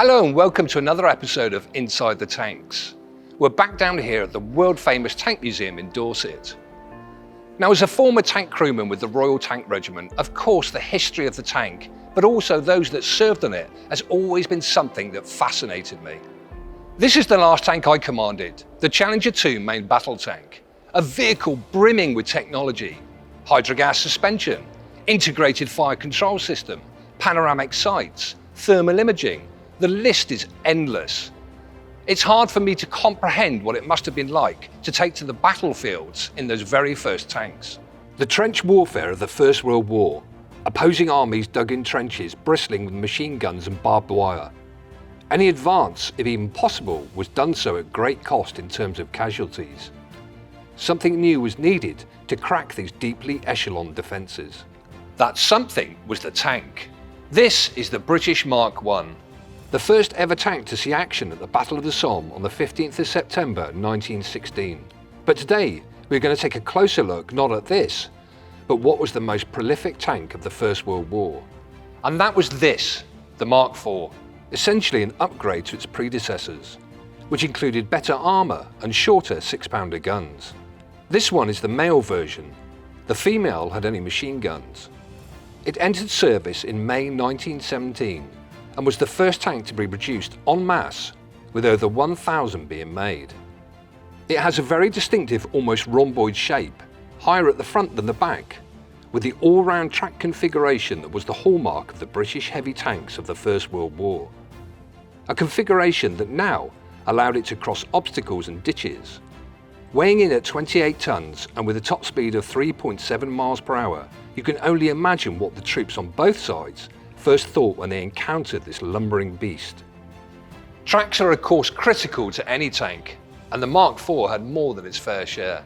Hello and welcome to another episode of Inside the Tanks. We're back down here at the world-famous Tank Museum in Dorset. Now, as a former tank crewman with the Royal Tank Regiment, of course the history of the tank, but also those that served on it, has always been something that fascinated me. This is the last tank I commanded, the Challenger 2 main battle tank, a vehicle brimming with technology, hydrogas suspension, integrated fire control system, panoramic sights, thermal imaging. The list is endless. It's hard for me to comprehend what it must have been like to take to the battlefields in those very first tanks. The trench warfare of the First World War, opposing armies dug in trenches bristling with machine guns and barbed wire. Any advance, if even possible, was done so at great cost in terms of casualties. Something new was needed to crack these deeply echeloned defences. That something was the tank. This is the British Mark I. The first ever tank to see action at the Battle of the Somme on the 15th of September 1916. But today, we're going to take a closer look not at this, but what was the most prolific tank of the First World War. And that was this, the Mark IV, essentially an upgrade to its predecessors, which included better armour and shorter 6-pounder guns. This one is the male version. The female had only machine guns. It entered service in May 1917, and was the first tank to be produced en masse, with over 1,000 being made. It has a very distinctive, almost rhomboid shape, higher at the front than the back, with the all-round track configuration that was the hallmark of the British heavy tanks of the First World War. A configuration that now allowed it to cross obstacles and ditches. Weighing in at 28 tons and with a top speed of 3.7 miles per hour, you can only imagine what the troops on both sides first thought when they encountered this lumbering beast. Tracks are of course critical to any tank, and the Mark IV had more than its fair share.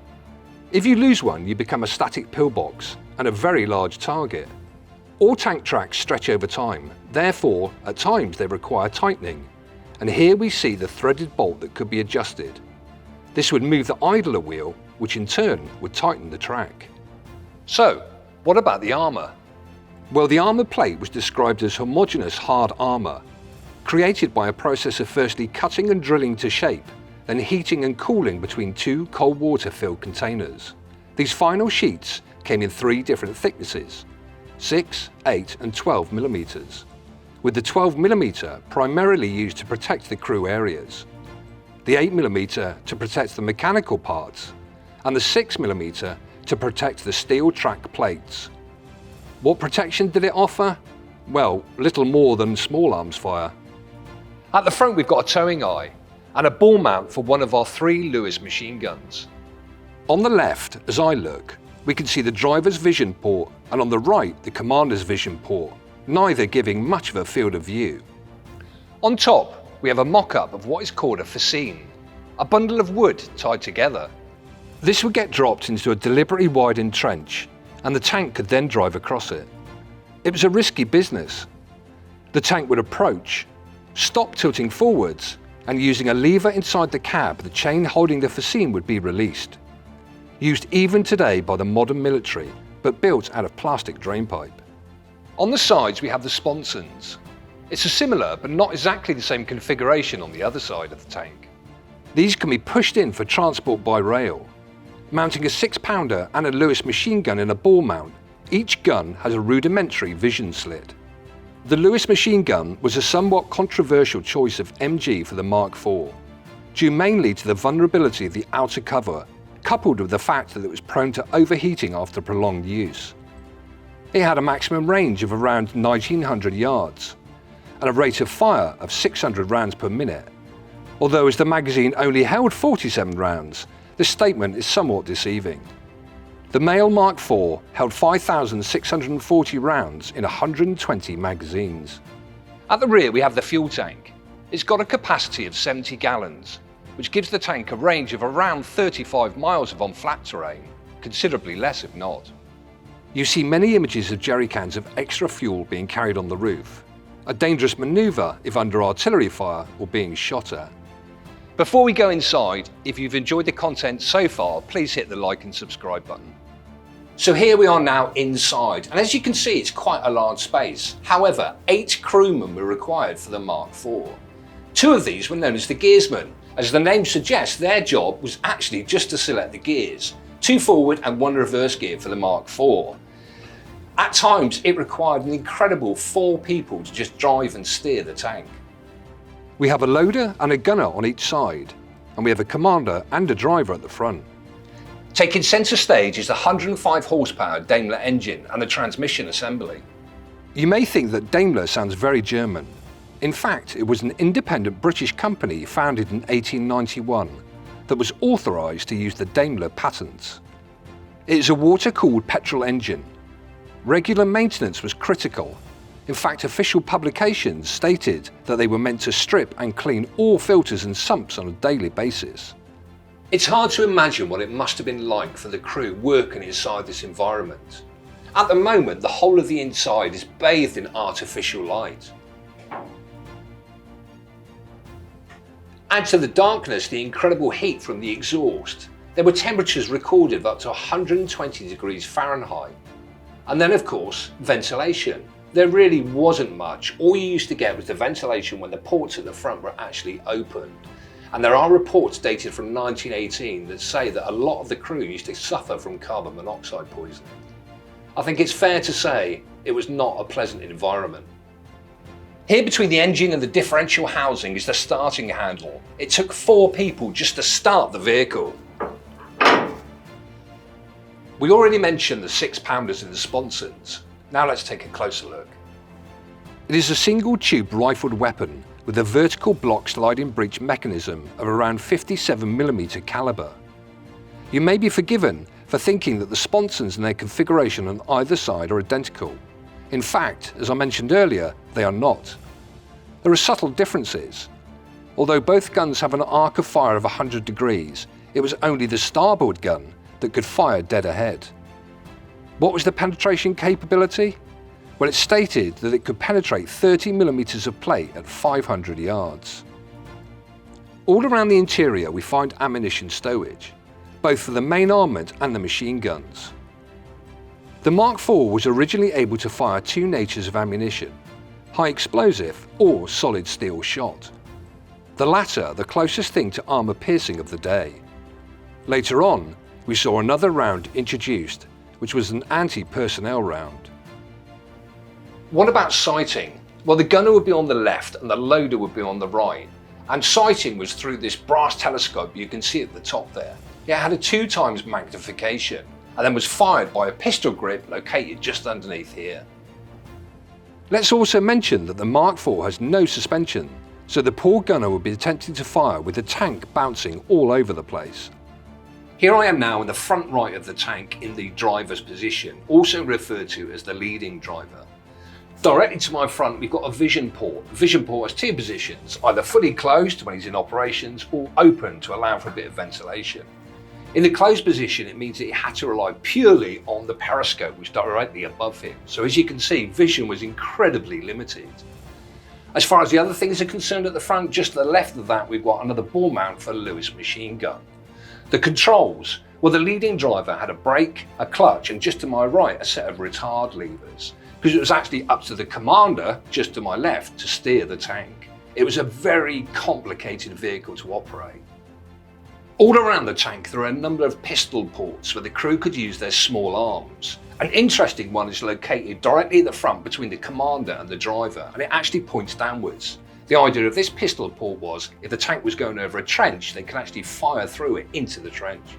If you lose one, you become a static pillbox and a very large target. All tank tracks stretch over time, therefore at times they require tightening, and here we see the threaded bolt that could be adjusted. This would move the idler wheel, which in turn would tighten the track. So, what about the armour? Well, the armour plate was described as homogeneous hard armour, created by a process of firstly cutting and drilling to shape, then heating and cooling between two cold water filled containers. These final sheets came in 3 different thicknesses, 6, 8 and 12 millimeters, with the 12 millimeter primarily used to protect the crew areas, the 8 millimeter to protect the mechanical parts, and the 6 millimeter to protect the steel track plates. What protection did it offer? Well, little more than small arms fire. At the front we've got a towing eye and a ball mount for one of our 3 Lewis machine guns. On the left, as I look, we can see the driver's vision port, and on the right the commander's vision port, neither giving much of a field of view. On top we have a mock-up of what is called a fascine, a bundle of wood tied together. This would get dropped into a deliberately widened trench, and the tank could then drive across it. It was a risky business. The tank would approach, stop tilting forwards, and using a lever inside the cab, the chain holding the fascine would be released. Used even today by the modern military, but built out of plastic drainpipe. On the sides we have the sponsons. It's a similar but not exactly the same configuration on the other side of the tank. These can be pushed in for transport by rail. Mounting a 6-pounder and a Lewis machine gun in a ball mount, each gun has a rudimentary vision slit. The Lewis machine gun was a somewhat controversial choice of MG for the Mark IV, due mainly to the vulnerability of the outer cover, coupled with the fact that it was prone to overheating after prolonged use. It had a maximum range of around 1,900 yards, and a rate of fire of 600 rounds per minute, although as the magazine only held 47 rounds, this statement is somewhat deceiving. The male Mark IV held 5,640 rounds in 120 magazines. At the rear we have the fuel tank. It's got a capacity of 70 gallons, which gives the tank a range of around 35 miles on flat terrain, considerably less if not. You see many images of jerry cans of extra fuel being carried on the roof, a dangerous manoeuvre if under artillery fire or being shot at. Before we go inside, if you've enjoyed the content so far, please hit the like and subscribe button. So here we are now inside, and as you can see, it's quite a large space. However, 8 crewmen were required for the Mark IV. 2 of these were known as the gearsmen. As the name suggests, their job was actually just to select the gears, 2 forward and 1 reverse gear for the Mark IV. At times, it required an incredible 4 people to just drive and steer the tank. We have a loader and a gunner on each side, and we have a commander and a driver at the front. Taking centre stage is the 105 horsepower Daimler engine and the transmission assembly. You may think that Daimler sounds very German. In fact, it was an independent British company founded in 1891 that was authorised to use the Daimler patents. It is a water-cooled petrol engine. Regular maintenance was critical. In fact, official publications stated that they were meant to strip and clean all filters and sumps on a daily basis. It's hard to imagine what it must have been like for the crew working inside this environment. At the moment, the whole of the inside is bathed in artificial light. Add to the darkness the incredible heat from the exhaust. There were temperatures recorded of up to 120 degrees Fahrenheit. And then, of course, ventilation. There really wasn't much. All you used to get was the ventilation when the ports at the front were actually opened. And there are reports dated from 1918 that say that a lot of the crew used to suffer from carbon monoxide poisoning. I think it's fair to say it was not a pleasant environment. Here between the engine and the differential housing is the starting handle. It took 4 people just to start the vehicle. We already mentioned the 6-pounders in the sponsons. Now let's take a closer look. It is a single tube rifled weapon with a vertical block sliding breech mechanism of around 57mm caliber. You may be forgiven for thinking that the sponsons and their configuration on either side are identical. In fact, as I mentioned earlier, they are not. There are subtle differences. Although both guns have an arc of fire of 100 degrees, it was only the starboard gun that could fire dead ahead. What was the penetration capability? Well, it stated that it could penetrate 30mm of plate at 500 yards. All around the interior we find ammunition stowage, both for the main armament and the machine guns. The Mark IV was originally able to fire 2 natures of ammunition, high explosive or solid steel shot. The latter the closest thing to armour piercing of the day. Later on, we saw another round introduced, which was an anti-personnel round. What about sighting? Well, the gunner would be on the left and the loader would be on the right. And sighting was through this brass telescope you can see at the top there. It had a 2 times magnification and then was fired by a pistol grip located just underneath here. Let's also mention that the Mark IV has no suspension, so the poor gunner would be attempting to fire with the tank bouncing all over the place. Here I am now in the front right of the tank in the driver's position, also referred to as the leading driver. Directly to my front we've got a vision port. The vision port has 2 positions, either fully closed when he's in operations or open to allow for a bit of ventilation. In the closed position it means that he had to rely purely on the periscope which is directly above him. So as you can see, vision was incredibly limited. As far as the other things are concerned at the front, just to the left of that we've got another ball mount for a Lewis machine gun. The controls, well, the leading driver had a brake, a clutch, and just to my right a set of retard levers, because it was actually up to the commander, just to my left, to steer the tank. It was a very complicated vehicle to operate. All around the tank there are a number of pistol ports where the crew could use their small arms. An interesting one is located directly at the front between the commander and the driver, and it actually points downwards. The idea of this pistol port was, if the tank was going over a trench, they could actually fire through it into the trench.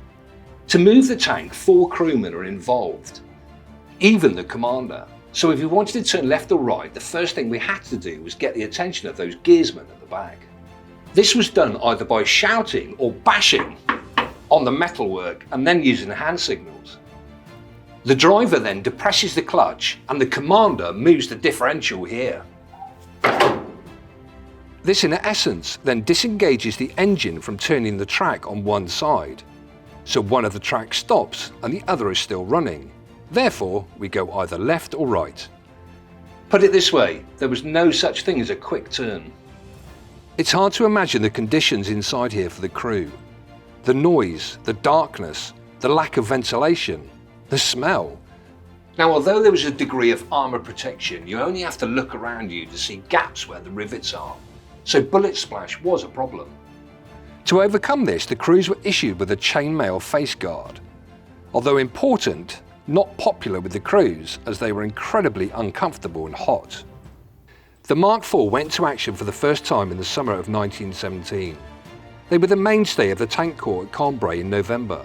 To move the tank, 4 crewmen are involved, even the commander. So if we wanted to turn left or right, the first thing we had to do was get the attention of those gearsmen at the back. This was done either by shouting or bashing on the metalwork and then using the hand signals. The driver then depresses the clutch and the commander moves the differential here. This in essence then disengages the engine from turning the track on one side. So one of the tracks stops and the other is still running. Therefore, we go either left or right. Put it this way, there was no such thing as a quick turn. It's hard to imagine the conditions inside here for the crew. The noise, the darkness, the lack of ventilation. The smell. Now, although there was a degree of armour protection, you only have to look around you to see gaps where the rivets are. So bullet splash was a problem. To overcome this, the crews were issued with a chainmail face guard. Although important, not popular with the crews as they were incredibly uncomfortable and hot. The Mark IV went to action for the first time in the summer of 1917. They were the mainstay of the Tank Corps at Cambrai in November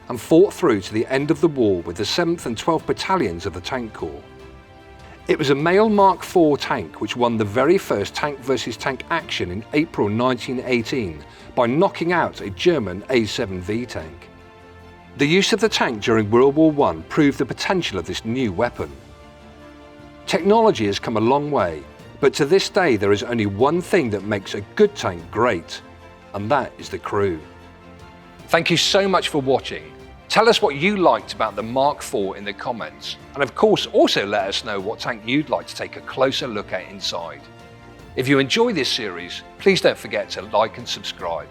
and fought through to the end of the war with the 7th and 12th Battalions of the Tank Corps. It was a male Mark IV tank which won the very first tank versus tank action in April 1918 by knocking out a German A7V tank. The use of the tank during World War I proved the potential of this new weapon. Technology has come a long way, but to this day there is only one thing that makes a good tank great, and that is the crew. Thank you so much for watching. Tell us what you liked about the Mark IV in the comments, and of course also let us know what tank you'd like to take a closer look at inside. If you enjoy this series, please don't forget to like and subscribe.